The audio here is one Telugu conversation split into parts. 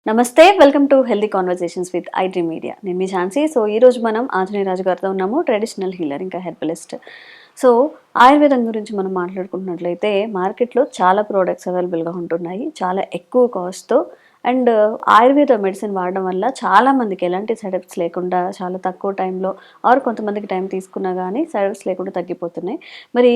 నమస్తే, welcome to healthy conversations with IT media. నేను మీ ఝాన్సీ. సో ఈరోజు మనం ఆంజనేయ రాజు గారితో ఉన్నాము, ట్రెడిషనల్ హీలర్ ఇంకా హెర్బలిస్ట్. సో ఆయుర్వేదం గురించి మనం మాట్లాడుకుంటున్నట్లయితే మార్కెట్లో చాలా ప్రోడక్ట్స్ అవైలబుల్గా ఉంటున్నాయి, చాలా ఎక్కువ కాస్ట్తో. అండ్ ఆయుర్వేద మెడిసిన్ వాడడం వల్ల చాలామందికి ఎలాంటి సైడ్ ఎఫెక్ట్స్ లేకుండా చాలా తక్కువ టైంలో ఆర్ కొంతమందికి టైం తీసుకున్నా కానీ సైడ్ ఎఫెక్ట్స్ లేకుండా తగ్గిపోతున్నాయి. మరి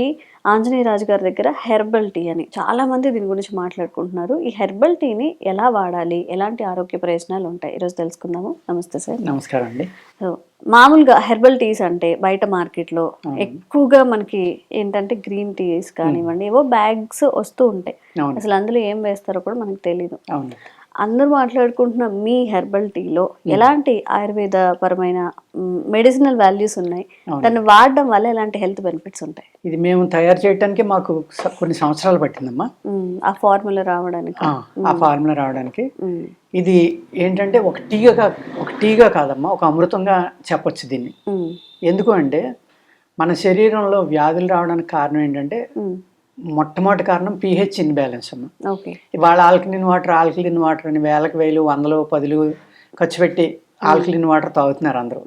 ఆంజనేయ రాజు గారి దగ్గర హెర్బల్ టీ అని చాలామంది దీని గురించి మాట్లాడుకుంటున్నారు. ఈ హెర్బల్ టీని ఎలా వాడాలి, ఎలాంటి ఆరోగ్య ప్రయోజనాలు ఉంటాయి, ఈరోజు తెలుసుకుందాము. నమస్తే సార్. నమస్కారం అండి. సో మామూలుగా హెర్బల్ టీస్ అంటే బయట మార్కెట్లో ఎక్కువగా మనకి ఏంటంటే గ్రీన్ టీస్ కానివ్వండి, ఏవో బ్యాగ్స్ వస్తూ ఉంటాయి. అసలు అందులో ఏం వేస్తారో కూడా మనకు తెలియదు. అందరూ మాట్లాడుకుంటున్న మీ హెర్బల్ టీలో ఎలాంటి ఆయుర్వేద పరమైన మెడిసినల్ వాల్యూస్ ఉన్నాయి, దాన్ని వాడడం వల్ల ఎలాంటి హెల్త్ బెనిఫిట్స్ ఉంటాయి? ఇది మేము తయారు చేయడానికి మాకు కొన్ని సంవత్సరాలు పట్టిందమ్మా ఆ ఫార్ములా రావడానికి. ఇది ఏంటంటే ఒక టీగా కాదమ్మా, ఒక అమృతంగా చెప్పొచ్చు దీన్ని. ఎందుకు అంటే మన శరీరంలో వ్యాధులు రావడానికి కారణం ఏంటంటే మొట్టమొదటి కారణం pH ఇన్బ్యాలెన్స్ అమ్మ. ఇవాళ ఆల్కలిన్ వాటర్ అని వేలకు వేలు వందలు పదులు ఖర్చు పెట్టి ఆల్కలిన్ వాటర్ తాగుతున్నారు అందరూ.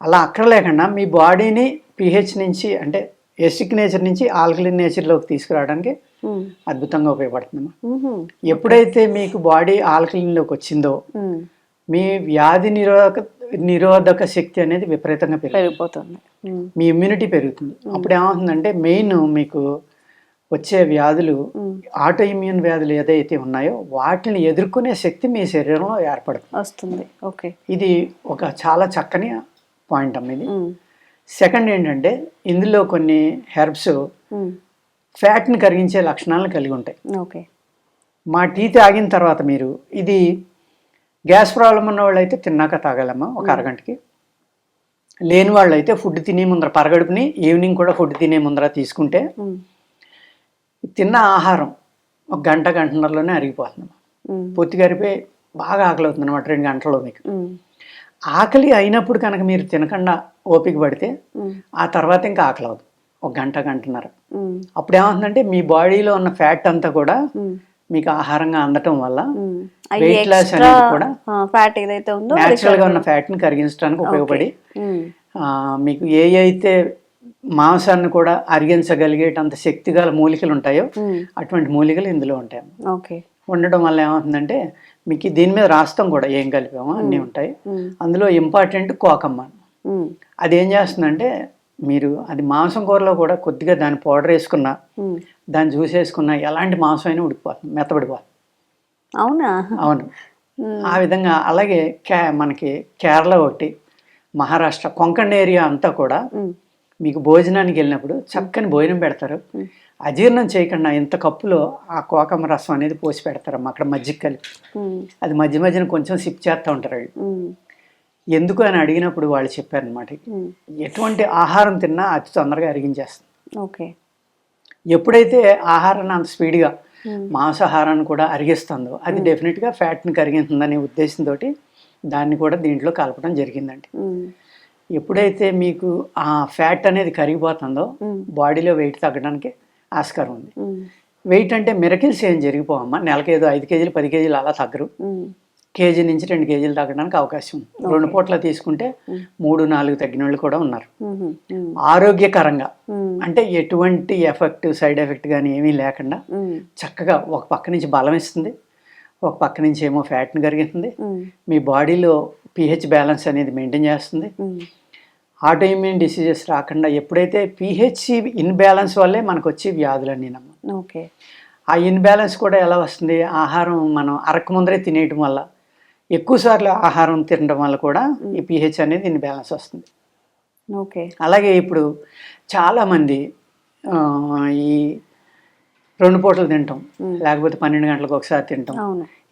అలా అక్కర్లేకుండా మీ బాడీని pH నుంచి అంటే ఎసిక్ నేచర్ నుంచి ఆల్కలిన్ నేచర్లోకి తీసుకురావడానికి అద్భుతంగా ఉపయోగపడుతుందమ్మా. ఎప్పుడైతే మీకు బాడీ ఆల్కలిన్లోకి వచ్చిందో మీ వ్యాధి నిరోధక శక్తి అనేది విపరీతంగా పెరిగిపోతుంది, మీ ఇమ్యూనిటీ పెరుగుతుంది. అప్పుడు ఏమవుతుందంటే మెయిన్ మీకు వచ్చే వ్యాధులు ఆటో ఇమ్యూన్ వ్యాధులు ఏదైతే ఉన్నాయో వాటిని ఎదుర్కొనే శక్తి మీ శరీరంలో ఏర్పడుతుంది. ఇది ఒక చాలా చక్కని పాయింట్ అమ్మ. ఇది సెకండ్ ఏంటంటే ఇందులో కొన్ని హెర్బ్స్ ఫ్యాట్ని కరిగించే లక్షణాలను కలిగి ఉంటాయి. మా టీ తాగిన తర్వాత మీరు ఇది గ్యాస్ ప్రాబ్లం ఉన్న వాళ్ళు అయితే తిన్నాక తాగాలమ్మా ఒక అరగంటకి. లేని వాళ్ళు అయితే ఫుడ్ తినే ముందర పరగడుపుని ఈవినింగ్ కూడా ఫుడ్ తినే ముందర తీసుకుంటే తిన్న ఆహారం ఒక గంటన్నరలోనే అరిగిపోతుంది. పొత్తిగా అరిపోయి బాగా ఆకలి అవుతుంది అనమాట 2 గంటల్లో. మీకు ఆకలి అయినప్పుడు కనుక మీరు తినకుండా ఓపిక పడితే ఆ తర్వాత ఇంకా ఆకలి అవుతుంది ఒక గంటన్నర. అప్పుడు ఏమవుతుందంటే మీ బాడీలో ఉన్న ఫ్యాట్ అంతా కూడా మీకు ఆహారంగా అందటం వల్ల వెయిట్ లాస్ అనేది కూడా న్యాచురల్గా ఉన్న ఫ్యాట్ని కరిగించడానికి ఉపయోగపడి మీకు ఏ అయితే మాంసాన్ని కూడా అరిగించగలిగేటంత శక్తి గల మూలికలు ఉంటాయో అటువంటి మూలికలు ఇందులో ఉంటాయి. ఉండడం వల్ల ఏమవుతుందంటే మీకు దీని మీద రాస్తాం కూడా ఏం కలిపామో అన్నీ ఉంటాయి. అందులో ఇంపార్టెంట్ కోకమ్మ. అది ఏం చేస్తుందంటే మీరు అది మాంసం కూరలో కూడా కొద్దిగా దాన్ని పౌడర్ వేసుకున్నా దాన్ని జ్యూస్ వేసుకున్నా ఎలాంటి మాంసం అయినా ఉడికిపోతుంది, మెత్తబడిపోతుంది. అవును. ఆ విధంగా అలాగే మనకి కేరళ ఒకటి, మహారాష్ట్ర కొంకణ్ ఏరియా అంతా కూడా మీకు భోజనానికి వెళ్ళినప్పుడు చక్కని భోజనం పెడతారు. అజీర్ణం చేయకుండా ఇంత కప్పులో ఆ కోకమ్మ రసం అనేది పోసి పెడతారమ్మా అక్కడ మజ్జిగ కలిపి. అది మధ్యన కొంచెం సిప్ చేస్తూ ఉంటారు వాళ్ళు. ఎందుకు అని అడిగినప్పుడు వాళ్ళు చెప్పారనమాట, ఎటువంటి ఆహారం తిన్నా అతి తొందరగా అరిగించేస్తుంది. ఎప్పుడైతే ఆహారాన్ని అంత స్పీడ్గా మాంసాహారాన్ని కూడా అరిగిస్తుందో అది డెఫినెట్గా ఫ్యాట్ని కరిగిస్తుందనే ఉద్దేశంతో దాన్ని కూడా దీంట్లో కలపడం జరిగిందండి. ఎప్పుడైతే మీకు ఆ ఫ్యాట్ అనేది కరిగిపోతుందో బాడీలో వెయిట్ తగ్గడానికి ఆస్కారం ఉంది. వెయిట్ అంటే మిరకిల్స్ ఏం జరిగిపోవమ్మా, నెలకి ఏదో 5 కేజీలు 10 కేజీలు అలా తగ్గరు. కేజీ నుంచి 2 కేజీలు తగ్గడానికి అవకాశం ఉంది. 2 పూట్ల తీసుకుంటే 3-4 తగ్గిన వాళ్ళు కూడా ఉన్నారు. ఆరోగ్యకరంగా అంటే ఎటువంటి సైడ్ ఎఫెక్ట్ కానీ ఏమీ లేకుండా చక్కగా ఒక పక్క నుంచి బలం ఇస్తుంది, ఒక పక్క నుంచి ఏమో ఫ్యాట్ని కరిగిస్తుంది, మీ బాడీలో pH బ్యాలెన్స్ అనేది మెయింటైన్ చేస్తుంది, ఆటో ఇమ్యూన్ డిసీజెస్ రాకుండా. ఎప్పుడైతే pH ఇన్బ్యాలెన్స్ వల్లే మనకు వచ్చే వ్యాధులన్నీ ఆ ఇన్బ్యాలెన్స్ కూడా ఎలా వస్తుంది, ఆహారం మనం అరక ముందరే తినేయటం వల్ల, ఎక్కువసార్లు ఆహారం తినడం వల్ల కూడా ఈ pH అనేది ఇన్బ్యాలెన్స్ వస్తుంది. అలాగే ఇప్పుడు చాలామంది ఈ 2 పూటలు తింటాం, లేకపోతే 12 గంటలకు ఒకసారి తింటాం,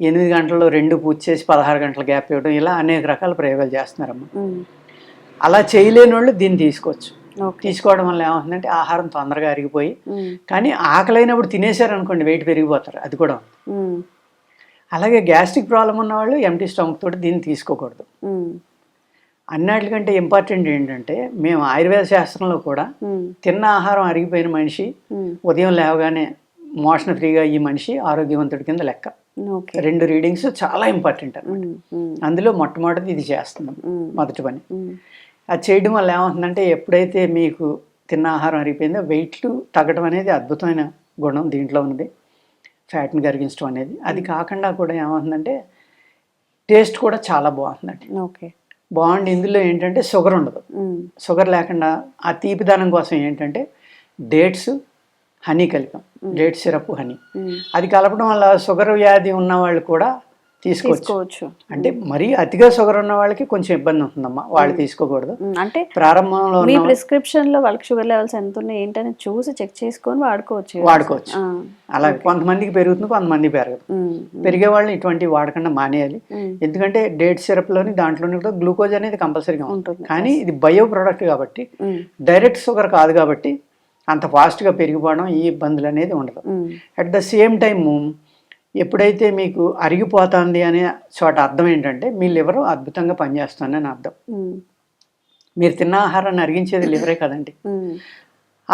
8 గంటల్లో 2 పూజ చేసి 16 గంటల గ్యాప్ ఇవ్వడం, ఇలా అనేక రకాల ప్రయోగాలు చేస్తున్నారమ్మా. అలా చేయలేని వాళ్ళు దీన్ని తీసుకోవడం వల్ల ఏమవుతుందంటే ఆహారం తొందరగా అరిగిపోయి, కానీ ఆకలైనప్పుడు తినేశారనుకోండి వెయిట్ పెరిగిపోతారు, అది కూడా. అలాగే గ్యాస్ట్రిక్ ప్రాబ్లం ఉన్న వాళ్ళు ఎంటీ స్టమక్ తోటి దీన్ని తీసుకోకూడదు. అన్నిటికంటే ఇంపార్టెంట్ ఏంటంటే మేము ఆయుర్వేద శాస్త్రంలో కూడా తిన్న ఆహారం అరిగిపోయిన మనిషి ఉదయం లేవగానే మోషన్ ఫ్రీగా ఈ మనిషి ఆరోగ్యవంతుడి కింద లెక్క. ఓకే. 2 రీడింగ్స్ చాలా ఇంపార్టెంట్ అనమాట. అందులో మొట్టమొదటిది ఇది చేస్తున్నాం, మొదటి పని. అది చేయడం వల్ల ఏమవుతుందంటే ఎప్పుడైతే మీకు తిన్న ఆహారం అరిగిపోయిందో వెయిట్లు తగ్గడం అనేది అద్భుతమైన గుణం దీంట్లో ఉన్నది, ఫ్యాట్ని కరిగించడం అనేది. అది కాకుండా కూడా ఏమవుతుందంటే టేస్ట్ కూడా చాలా బాగుంటుందండి. ఓకే. బాగుండి ఇందులో ఏంటంటే షుగర్ ఉండదు. షుగర్ లేకుండా ఆ తీపిదనం కోసం ఏంటంటే డేట్స్, హనీ కలిపాం. Date syrup, honey. అది కలపడం వల్ల షుగర్ వ్యాధి ఉన్న వాళ్ళు కూడా తీసుకోవచ్చు. అంటే మరీ అతిగా షుగర్ ఉన్న వాళ్ళకి కొంచెం ఇబ్బంది ఉంటుందమ్మా, వాళ్ళు తీసుకోకూడదు. అంటే ప్రారంభంలో మీ ప్రిస్క్రిప్షన్ లో వాళ్ళకి షుగర్ లెవెల్స్ ఎంత ఉన్నాయి ఏంటని చూసి చెక్ చేసుకొని వాడుకోవచ్చు. అలాగే కొంతమందికి పెరుగుతుంది, కొంతమంది పెరగదు. పెరిగే వాళ్ళని ఇటువంటివి వాడకుండా మానేయాలి. ఎందుకంటే డేట్ సిరప్ లోని దాంట్లోని కూడా గ్లూకోజ్ అనేది కంపల్సరీగా ఉంటుంది. కానీ ఇది బయో ప్రోడక్ట్ కాబట్టి, డైరెక్ట్ షుగర్ కాదు కాబట్టి అంత ఫాస్ట్గా పెరిగిపోవడం, ఈ ఇబ్బందులు అనేది ఉండదు. అట్ ద సేమ్ టైము ఎప్పుడైతే మీకు అరిగిపోతుంది అనే చోట అర్థం ఏంటంటే మీ లివర్ అద్భుతంగా పనిచేస్తుందని అర్థం. మీరు తిన్న ఆహారాన్ని అరిగించేది లివరే కదండి.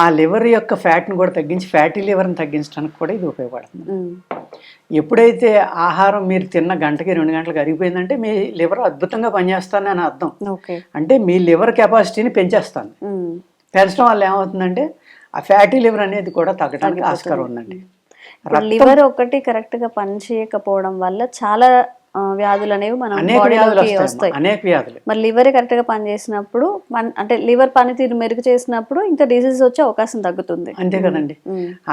ఆ లివర్ యొక్క ఫ్యాట్ని కూడా తగ్గించి ఫ్యాటీ లివర్ని తగ్గించడానికి కూడా ఇది ఉపయోగపడుతుంది. ఎప్పుడైతే ఆహారం మీరు తిన్న గంటకి 2 గంటలకు అరిగిపోయిందంటే మీ లివర్ అద్భుతంగా పనిచేస్తుందని అర్థం. అంటే మీ లివర్ కెపాసిటీని పెంచేస్తాను. పెంచడం వల్ల ఏమవుతుందంటే ఆ ఫ్యాటీ లివర్ అనేది కూడా తగ్గడానికి ఆస్కారం ఉందండి. లివర్ ఒకటి కరెక్ట్ గా పని చేయకపోవడం వల్ల చాలా వ్యాధులు అనేవి మన బాడీలోకి వస్తాయి. అనేక వ్యాధులు. మరి లివర్ కరెక్ట్ గా పని చేసినప్పుడు అంటే లివర్ పనితీరు మెరుగు చేసినప్పుడు ఇంకా డిసీజ్ వచ్చే అవకాశం తగ్గుతుంది. అంతే కదండి.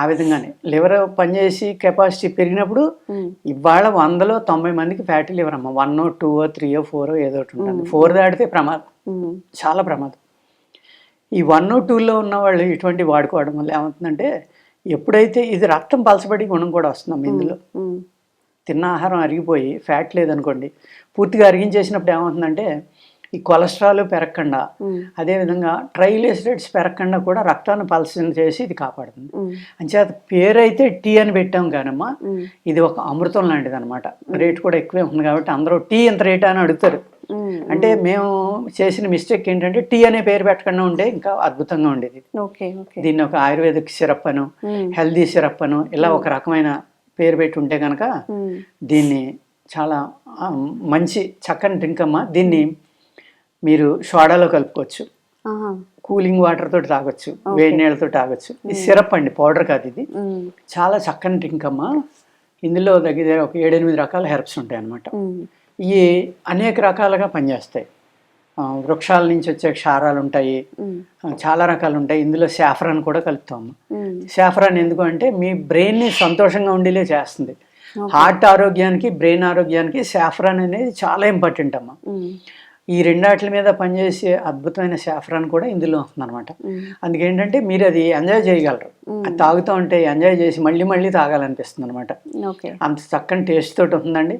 ఆ విధంగానే లివర్ పనిచేసి కెపాసిటీ పెరిగినప్పుడు ఇవాళ 100లో 90 మందికి ఫ్యాటీ లివర్ అమ్మ. 1, 2, 3, 4 ఏదో ఒకటి ఉంటుంది. 4 దాటితే ప్రమాదం, చాలా ప్రమాదం. ఈ 1, 2లో ఉన్న వాళ్ళు ఇటువంటి వాడుకోవడం వల్ల ఏమవుతుందంటే ఎప్పుడైతే ఇది రక్తం పలచబడి గుణం కూడా వస్తుందమ్మా ఇందులో. తిన్న ఆహారం అరిగిపోయి ఫ్యాట్ లేదనుకోండి, పూర్తిగా అరిగించేసినప్పుడు ఏమవుతుందంటే ఈ కొలెస్ట్రాల్ పెరగకుండా, అదేవిధంగా ట్రైగ్లిసరైడ్స్ పెరగకుండా కూడా రక్తాన్ని పలచన చేసి ఇది కాపాడుతుంది. అంచేత పేరైతే టీ అని పెట్టాం కానమ్మా, ఇది ఒక అమృతం లాంటిది అనమాట. రేట్ కూడా ఎక్కువే ఉంది కాబట్టి అందరూ టీ ఎంత రేట్ అని అడుగుతారు. అంటే మేము చేసిన మిస్టేక్ ఏంటంటే టీ అనే పేరు పెట్టకుండా ఉంటే ఇంకా అద్భుతంగా ఉండేది. దీన్ని ఒక ఆయుర్వేదిక్ సిరప్ అను, హెల్దీ సిరప్ అను, ఇలా ఒక రకమైన పేరు పెట్టి ఉంటే కనుక దీన్ని చాలా మంచి చక్కని డ్రింక్ అమ్మా. దీన్ని మీరు సోడాలో కలుపుకోవచ్చు, కూలింగ్ వాటర్ తోటి తాగొచ్చు, వేడి నీళ్ళతో తాగొచ్చు. ఇది సిరప్ అండి, పౌడర్ కాదు ఇది. చాలా చక్కని డ్రింక్ అమ్మా. ఇందులో దగ్గర ఒక 7-8 రకాల హెర్బ్స్ ఉంటాయి అన్నమాట. ఇవి అనేక రకాలుగా పనిచేస్తాయి. వృక్షాల నుంచి వచ్చే క్షారాలు ఉంటాయి, చాలా రకాలు ఉంటాయి. ఇందులో సాఫ్రాన్ కూడా కలుపుతాము. సాఫ్రాన్ ఎందుకు అంటే మీ బ్రెయిన్ని సంతోషంగా ఉండేలే చేస్తుంది. హార్ట్ ఆరోగ్యానికి, బ్రెయిన్ ఆరోగ్యానికి సాఫ్రాన్ అనేది చాలా ఇంపార్టెంట్ అమ్మా. ఈ రెండాట్ల మీద పనిచేసే అద్భుతమైన సాఫ్రాన్ కూడా ఇందులో వస్తుంది అనమాట. అందుకేంటంటే మీరు అది ఎంజాయ్ చేయగలరు. అది తాగుతూ ఉంటే ఎంజాయ్ చేసి మళ్ళీ మళ్ళీ తాగాలనిపిస్తుంది అనమాట. అంత చక్కని టేస్ట్ తోటి ఉంటుందండి.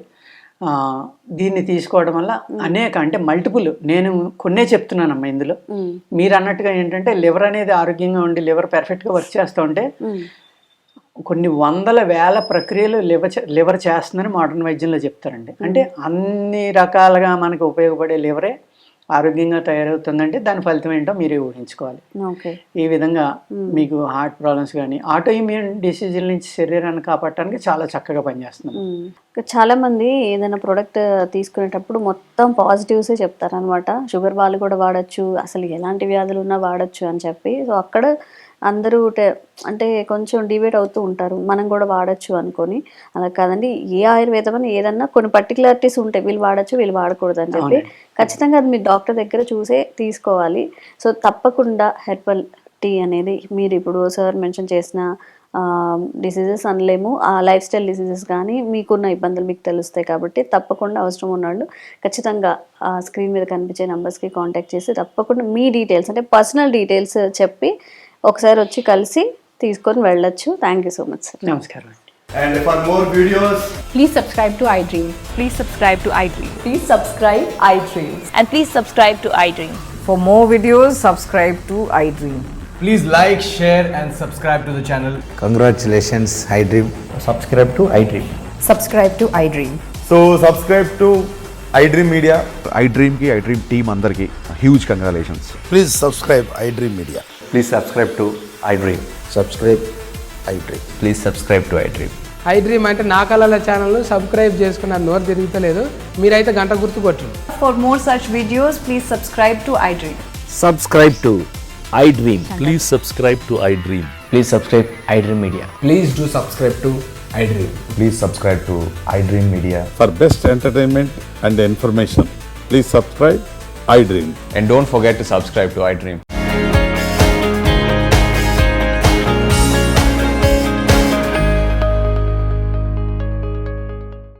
దీన్ని తీసుకోవడం వల్ల అనేక అంటే మల్టిపుల్, నేను కొన్నే చెప్తున్నానమ్మా ఇందులో. మీరు అన్నట్టుగా ఏంటంటే లివర్ అనేది ఆరోగ్యంగా ఉండి లివర్ పర్ఫెక్ట్గా వర్క్ చేస్తూ ఉంటే కొన్ని 100,000 ప్రక్రియలు లివర్ చేస్తుందని మోడర్న్ వైద్యంలో చెప్తారండి. అంటే అన్ని రకాలుగా మనకు ఉపయోగపడే లివరే ఆరోగ్యంగా తయారవుతుందంటే దాని ఫలితం ఏంటో మీరే ఊహించుకోవాలి. ఈ విధంగా మీకు హార్ట్ ప్రాబ్లమ్స్ కానీ ఆటో ఇమ్యూన్ డిసీజుల నుంచి శరీరాన్ని కాపాడటానికి చాలా చక్కగా పనిచేస్తుంది. చాలా మంది ఏదైనా ప్రోడక్ట్ తీసుకునేటప్పుడు మొత్తం పాజిటివ్సే చెప్తారు అనమాట. షుగర్ వాళ్ళు కూడా వాడచ్చు, అసలు ఎలాంటి వ్యాధులు ఉన్నా వాడచ్చు అని చెప్పి. సో అక్కడ అందరూ అంటే కొంచెం డిబేట్ అవుతూ ఉంటారు, మనం కూడా వాడచ్చు అనుకొని. అలా కాదండి, ఏ ఆయుర్వేదం అని ఏదన్నా కొన్ని పర్టికులారిటీస్ ఉంటాయి, వీళ్ళు వాడచ్చు వీళ్ళు వాడకూడదు అని చెప్పి. ఖచ్చితంగా అది మీ డాక్టర్ దగ్గర చూసే తీసుకోవాలి. సో తప్పకుండా హెర్బల్ టీ అనేది మీరు ఇప్పుడు సార్ మెన్షన్ చేసిన డిసీజెస్ అనలేము, ఆ లైఫ్ స్టైల్ డిసీజెస్ కానీ మీకున్న ఇబ్బందులు మీకు తెలుస్తాయి కాబట్టి తప్పకుండా అవసరం ఉన్నవాళ్ళు ఖచ్చితంగా స్క్రీన్ మీద కనిపించే నెంబర్స్కి కాంటాక్ట్ చేసి తప్పకుండా మీ డీటెయిల్స్ అంటే పర్సనల్ డీటెయిల్స్ చెప్పి ఒకసారి వచ్చి కలిసి తీసుకొని వెళ్ళొచ్చు. Thank you so much sir. నమస్కారం. And for more videos, please subscribe to iDream. Please subscribe to iDream. Please subscribe iDream. And please subscribe to iDream. For more videos, subscribe to iDream. please like, share and subscribe to the channel. Congratulations, iDream. Subscribe to iDream. Subscribe to iDream. So subscribe to iDream Media. iDream ki iDream team andarki huge congratulations. Please subscribe iDream Media. Please subscribe to iDream. Subscribe iDream. Please subscribe to iDream. I dream అంటే నా కళల ఛానల్ను సబ్స్క్రైబ్ చేసుకున్న నోరు తిరుగుతలేదు, మీరైతే గంట గుర్తు కొట్టండి. For more such videos, please subscribe to iDream. Subscribe to iDream. Please subscribe to iDream. Please subscribe iDream Media. Please do subscribe to I dream. Please subscribe to iDream Media. For best entertainment and information, please subscribe iDream. And don't forget to subscribe to iDream.